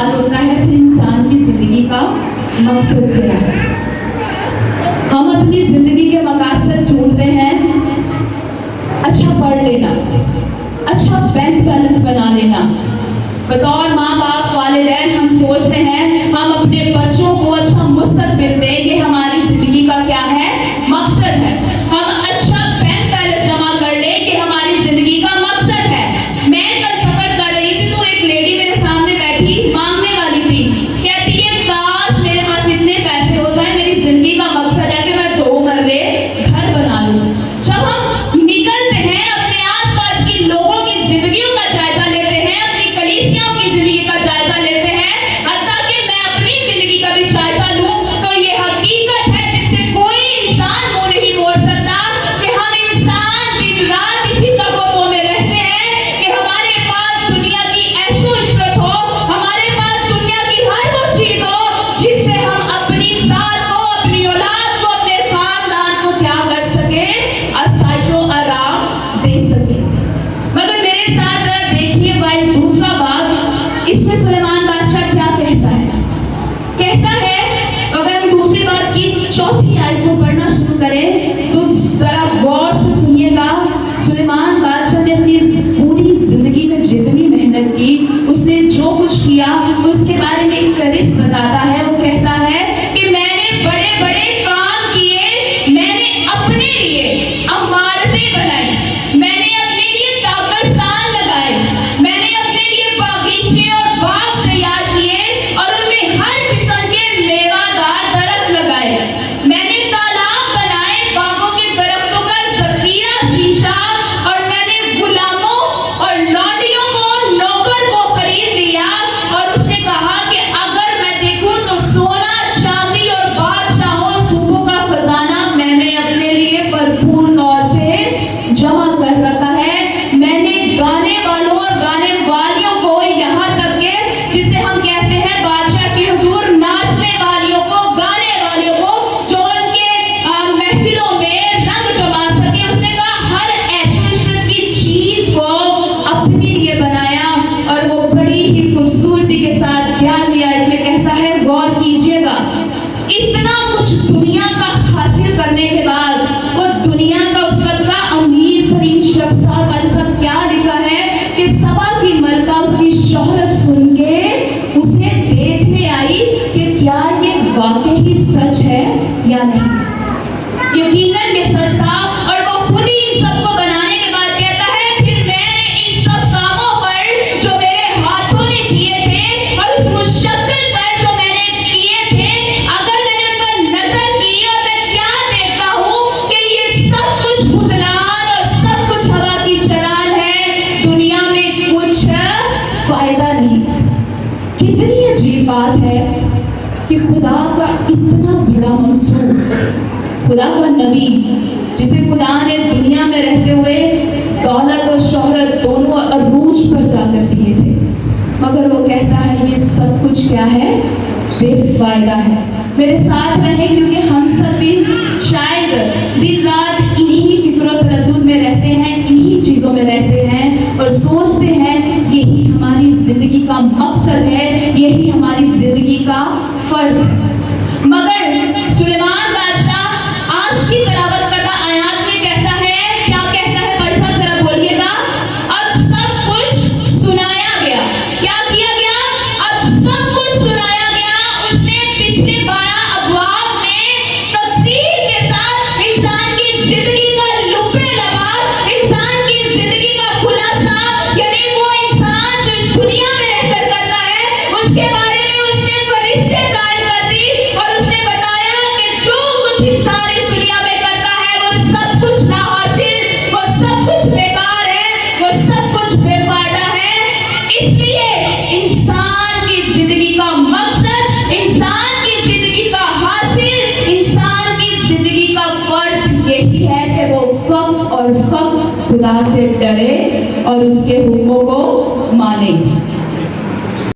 सवाल होता है फिर इंसान की जिंदगी का मकसद क्या है। हम अपनी जिंदगी के मकसद ढूंढते हैं, अच्छा पढ़ लेना, अच्छा बैंक बैलेंस बना लेना। बतौर माँ बाप वालिदैन हम सोचते हैं हम अपने बच्चों को अच्छा मुस्तकबिल दें, ये हमारी जिंदगी का क्या है, मकसद है। हम अच्छा बैंक बैलेंस जमा कर लें, ये हमारी जिंदगी का मकसद है। मैं कल सफर कर रही थी तो एक लेडी मेरे सामने बैठी मांगने वाली थी, कहती है काश मेरे पास इतने पैसे हो जाए, मेरी जिंदगी का मकसद है कि मैं 2 मरले घर बना लूं। जब हम निकलते हैं अपने आसपास की लोगों की जिंदगियों का जायजा लेते हैं, अपनी कलीसियाओं की जिंदगी का जायजा लेते हैं, हत्ता कि मैं अपनी जिंदगी का भी जायजा लूं, तो ये हकीकत है जिससे कोई इंसान मुंह नहीं मोड़ सकता कि हम इंसान दिन रात इसी तकलीफों में रहते हैं कि हमारे पास दुनिया की ऐशो इशरत हो, हमारे पास दुनिया की हर वो चीज हो जिससे हम अपनी जात को, अपनी औलाद को, अपने खानदान को क्या कर सके, आसाइशो आराम दे सके। मगर मेरे साथ जरा देखिए वाइस दूसरा बात, इसमें सुलेमान बादशाह क्या कहता है, अगर हम दूसरी बात की 4थी आयत को पढ़ना शुरू करें तो जरा गौर से सुनिएगा। सुलेमान बादशाह ने अपनी पूरी जिंदगी में जितनी मेहनत की, उसने जो कुछ किया, उसके बारे में एक फहरिस्त बताता है। वो कहता है कि मैंने बड़े बड़े काम किए, मैंने अपने लिए इमारतें बनाई, मैंने अपने लिए कब्रिस्तान लगाए, मैंने अपने लिए बागीचे और बाग तैयार किए और उनमें हर किस्म के मेवादार दरख्त लगाए, मैंने तालाब बनाए, बागों के दरख्तों का जखीरा सींचा और मैंने गुलामों और लौंडियों को, नौकर को खरीद लिया। और उसने कहा कि अगर मैं देखूं तो सोना, चांदी और बादशाहों सूबों का खजाना मैंने अपने लिए भरपूर तौर से जमा कर रखा है। मैंने गाने वालों और गाने वालियों को, यहाँ तक के जिसे हम कहते हैं बादशाह की हुजूर नाचने वालियों को, गाने वालियों को, जो उनके महफिलों में रंग जमा सके, उसने कहा हर ऐशो-इशरत की चीज को अपने लिए बनाया और वो बड़ी ही खूबसूरती के साथ 11वीं आयत में कहता है, गौर कीजिएगा, इतना कुछ दुनिया का हासिल करने के बाद वो दुनिया का उस वक्त का अमीर तरीन शख्स था। हमारे साथ क्या लिखा है कि सबा की मलका उसकी शोहरत सुन के उसे देखने आई कि क्या ये वाकई ही सच है या नहीं। यकीनन ये सच था और वो खुद ही इन सबको बनाने के बाद कहता है फिर मैंने इन सब कामों पर जो मेरे हाथों ने किए थे और उस मुशक्किल पर जो मैंने किए थे, अगर मैंने उन पर नजर की और मैं क्या देखता हूँ कि ये सब कुछ बुदलान और सब कुछ हवा की चरान है, दुनिया में कुछ फायदा नहीं। कितनी अजीब बात है कि खुदा का इतना बड़ा मंसूब, खुदा का नबी जिसे खुदा ने दुनिया में रहते हुए दौलत और शोहरत दोनों अरूज पर जाकर दिए थे, मगर वो कहता है ये सब कुछ क्या है, बेफायदा है। मेरे साथ रहें क्योंकि हम सब भी शायद दिन रात इन्हीं फिक्र तरद्दुद में रहते हैं, इन्हीं चीजों में रहते हैं और सोचते हैं यही हमारी जिंदगी का मकसद है, यही हमारी जिंदगी का फर्ज है। मगर सुलेमान बादशाह आज की तिलावत करता आयत में कहता है, क्या कहता है भाई साहब जरा बोलिएगा, अब सब कुछ सुनाया गया। क्या किया गया? अब सब कुछ सुनाया गया। उसने पिछले 12 अबवाब में तफसील के साथ इंसान की जिंदगी